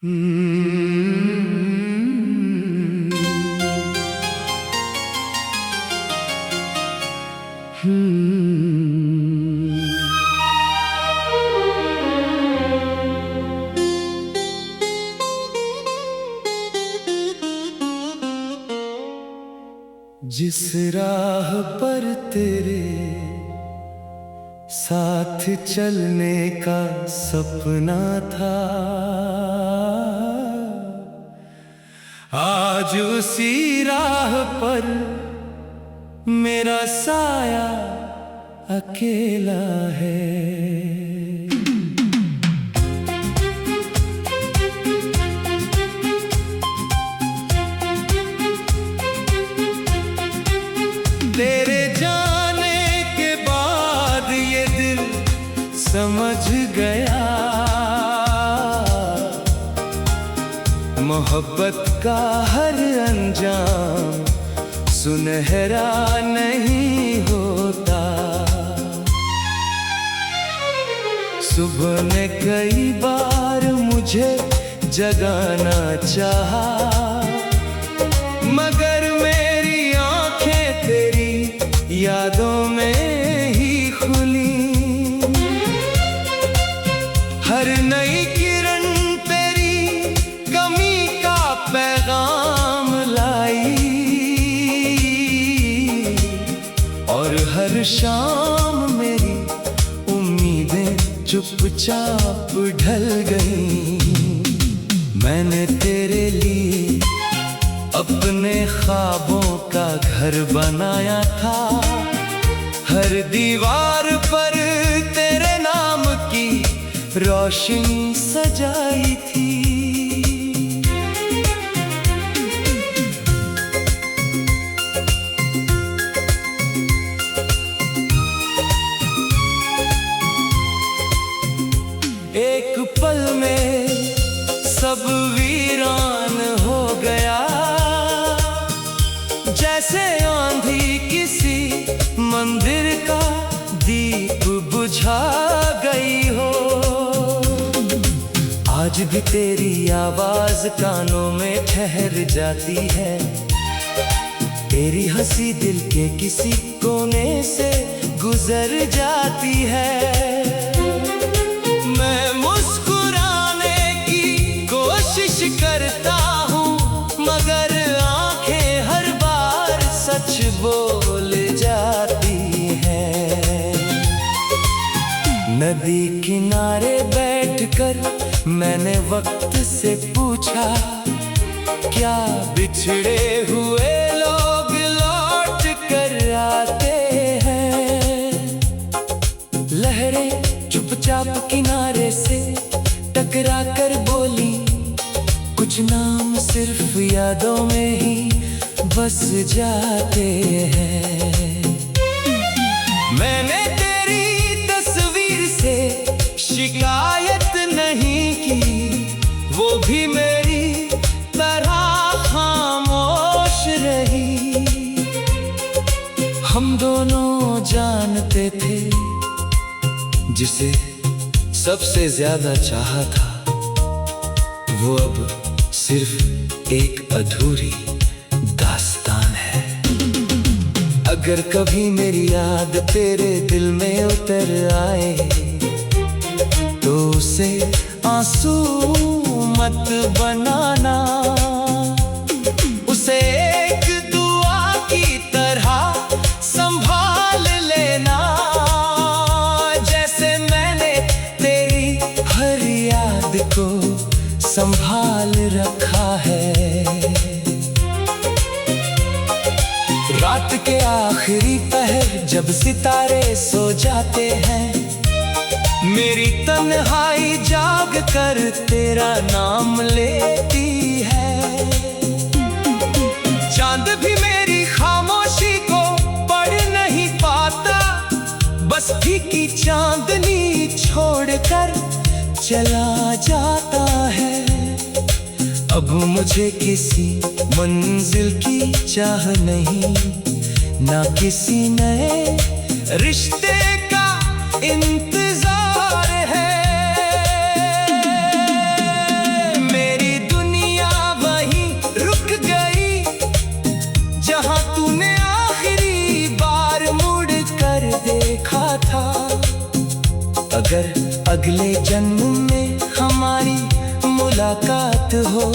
जिस राह पर तेरे साथ चलने का सपना था, आज उसी राह पर मेरा साया अकेला है। तेरे जाने के बाद ये दिल समझ गया, मोहब्बत का हर अंजाम सुनहरा नहीं होता। सुबह ने कई बार मुझे जगाना चाहा, मगर मेरी आंखें तेरी यादों में ही खुली। हर नई किरण तेरी कमी का पैगाम लाई, और हर शाम मेरी उम्मीदें चुपचाप ढल गईं। मैंने तेरे लिए अपने ख्वाबों का घर बनाया था, हर दीवार पर तेरे नाम की रोशनी सजाई थी। एक पल में सब वीरान हो गया, जैसे आंधी किसी मंदिर का दीप बुझा गई हो। आज भी तेरी आवाज कानों में ठहर जाती है, तेरी हंसी दिल के किसी कोने से गुजर जाती है। मैं मुस्कुराने की कोशिश करता हूँ, मगर आंखें हर बार सच बोल जाती हैं। नदी किनारे बैठकर मैंने वक्त से पूछा, क्या बिछड़े हुए लोग लौट कर आते हैं? लहरें चुपचाप किनारे से टकरा कर बोली, कुछ नाम सिर्फ यादों में ही बस जाते हैं। मैंने तेरी तस्वीर से शिकायत नहीं की, वो भी मेरी तरह खामोश रही। हम दोनों जानते थे, जिसे सबसे ज्यादा चाहा था वो अब सिर्फ एक अधूरी दास्तान है। अगर कभी मेरी याद तेरे दिल में उतर आए, तो उसे आंसू मत बनाना, उसे एक दुआ की तरह संभाल लेना, जैसे मैंने तेरी हर याद को संभाल रखा है। रात के आखिरी पहर जब सितारे सो जाते हैं, मेरी तन्हाई जाग कर तेरा नाम लेती है। चांद भी मेरी खामोशी को पढ़ नहीं पाता, बस फीकी चांदनी छोड़कर चला जाता है। अब मुझे किसी मंजिल की चाह नहीं, ना किसी नए रिश्ते का इंतजार है। मेरी अगर अगले जन्म में हमारी मुलाकात हो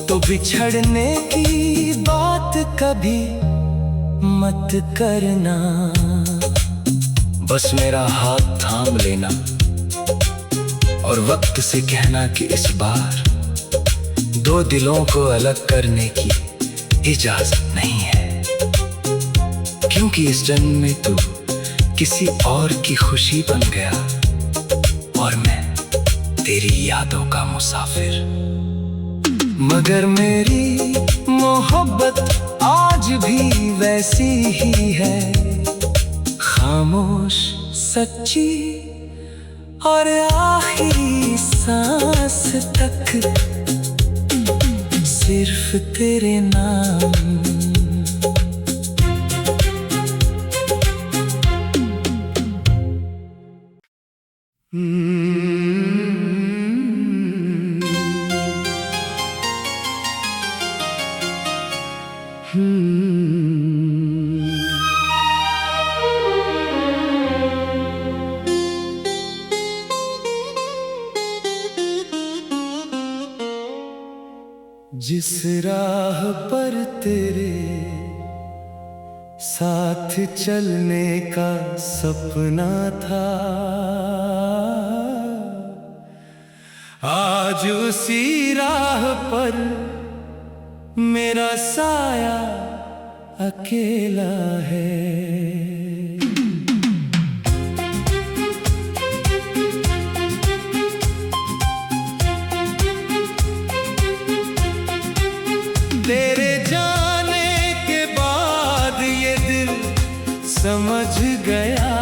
तो बिछड़ने की बात कभी मत करना। बस मेरा हाथ थाम लेना और वक्त से कहना कि इस बार दो दिलों को अलग करने की इजाजत नहीं है, क्योंकि इस जन्म में तू किसी और की खुशी बन गया और मैं तेरी यादों का मुसाफिर। मगर मेरी मोहब्बत आज भी वैसी ही है, खामोश, सच्ची और आखिरी सांस तक सिर्फ तेरे नाम। जिस राह पर तेरे साथ चलने का सपना था, आज उसी राह पर मेरा साया अकेला है। तेरे जाने के बाद ये दिल समझ गया,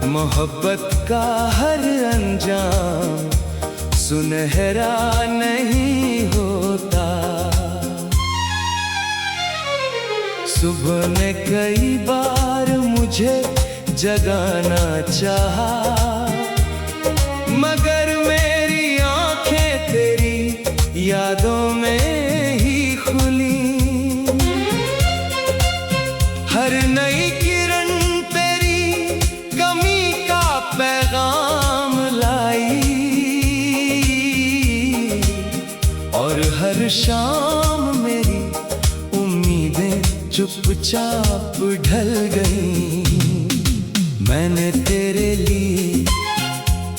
मोहब्बत का हर अंजाम सुनहरा नहीं होता। सुबह ने कई बार मुझे जगाना चाहा, मगर मेरी आंखें तेरी यादों में ही खुली। हर नई किरण तेरी कमी का पैगाम लाई, और हर शाम मेरी उम्मीदें चुपचाप ढल गईं। मैंने तेरे लिए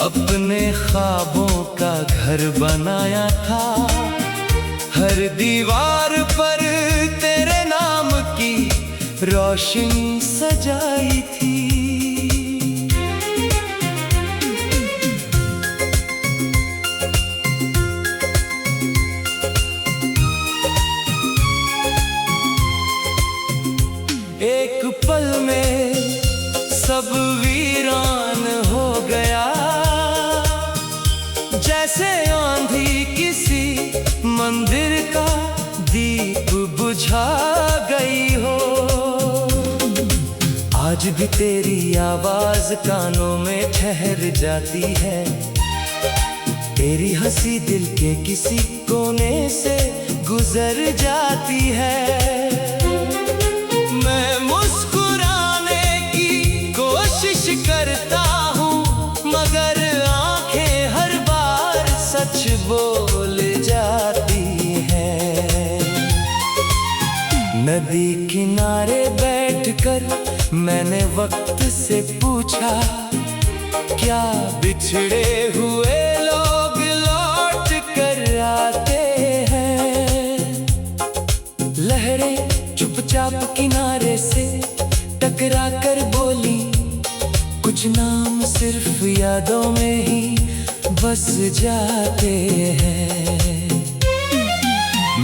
अपने ख्वाबों का घर बनाया था, हर दीवार पर तेरे नाम की रोशनी सजाई थी। एक पल में सब वीरान हो गया, जैसे आंधी किसी मंदिर का दीप बुझा गई हो। आज भी तेरी आवाज कानों में ठहर जाती है, तेरी हंसी दिल के किसी कोने से गुजर जाती है। मैं मुस्कुराने की कोशिश करता हूँ, मगर आंखें हर बार सच बोल जाती हैं। नदी किनारे बैठकर मैंने वक्त से पूछा, क्या बिछड़े हुए लोग लौट कर आते हैं? लहरें चुपचाप किनारे से टकरा कर बोली, कुछ नाम सिर्फ यादों में ही बस जाते हैं।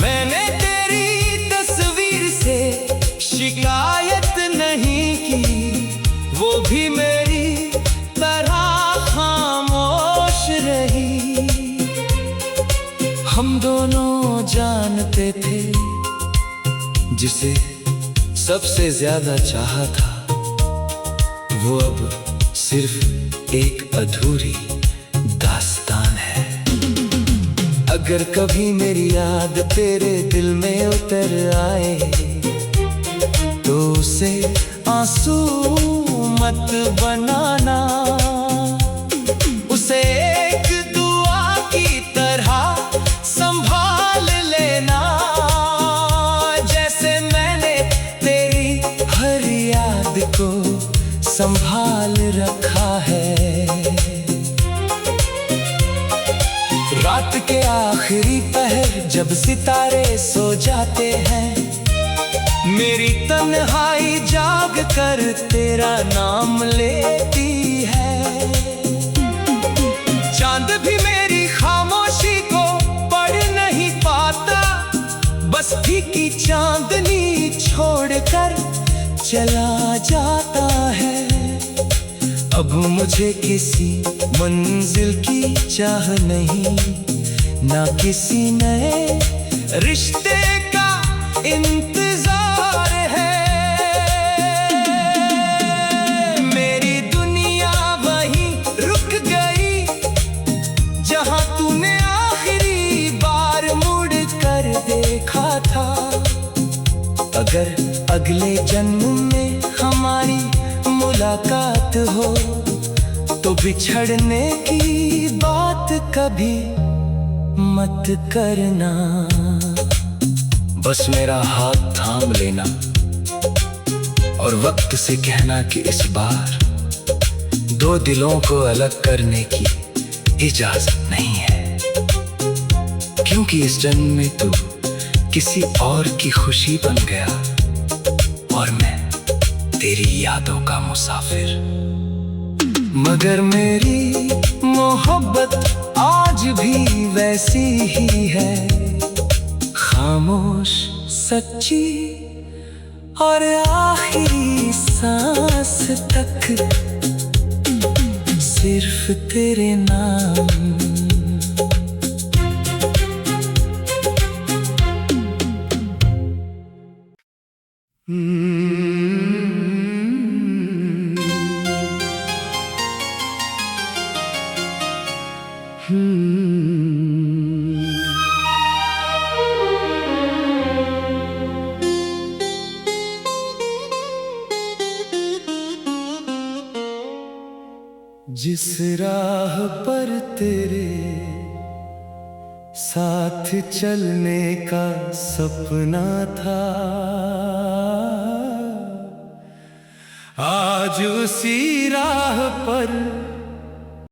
मैंने तेरी तस्वीर से शिकायत नहीं की, वो भी मेरी तरह खामोश रही। हम दोनों जानते थे, जिसे सबसे ज्यादा चाहा था, वो अब सिर्फ एक अधूरी दास्तान है। अगर कभी मेरी याद तेरे दिल में उतर आए, तो उसे आंसू मत बनाना, उसे एक दुआ की तरह संभाल लेना। जैसे मैंने तेरी हर याद को संभाल रखा है। रात के आखिरी पहर जब सितारे सो जाते हैं, मेरी तन्हाई जाग कर तेरा नाम लेती है। चांद भी मेरी खामोशी को पढ़ नहीं पाता, बस फीकी चांदनी छोड़कर चला जाता है। अब मुझे किसी मंजिल की चाह नहीं, ना किसी नए रिश्ते का इंतजार है। मेरी दुनिया वहीं रुक गई जहां तूने आखिरी बार मुड़ कर देखा था। अगर अगले जन्म में हमारी मुलाकात हो तो बिछड़ने की बात कभी मत करना। बस मेरा हाथ थाम लेना और वक्त से कहना कि इस बार दो दिलों को अलग करने की इजाजत नहीं है। क्योंकि इस जन्म में तू किसी और की खुशी बन गया और मैं तेरी यादों का मुसाफिर। मगर मेरी मोहब्बत आज भी वैसी ही है, खामोश, सच्ची और आखिरी सांस तक सिर्फ तेरे नाम। जिस राह पर तेरे साथ चलने का सपना था, आज उसी राह पर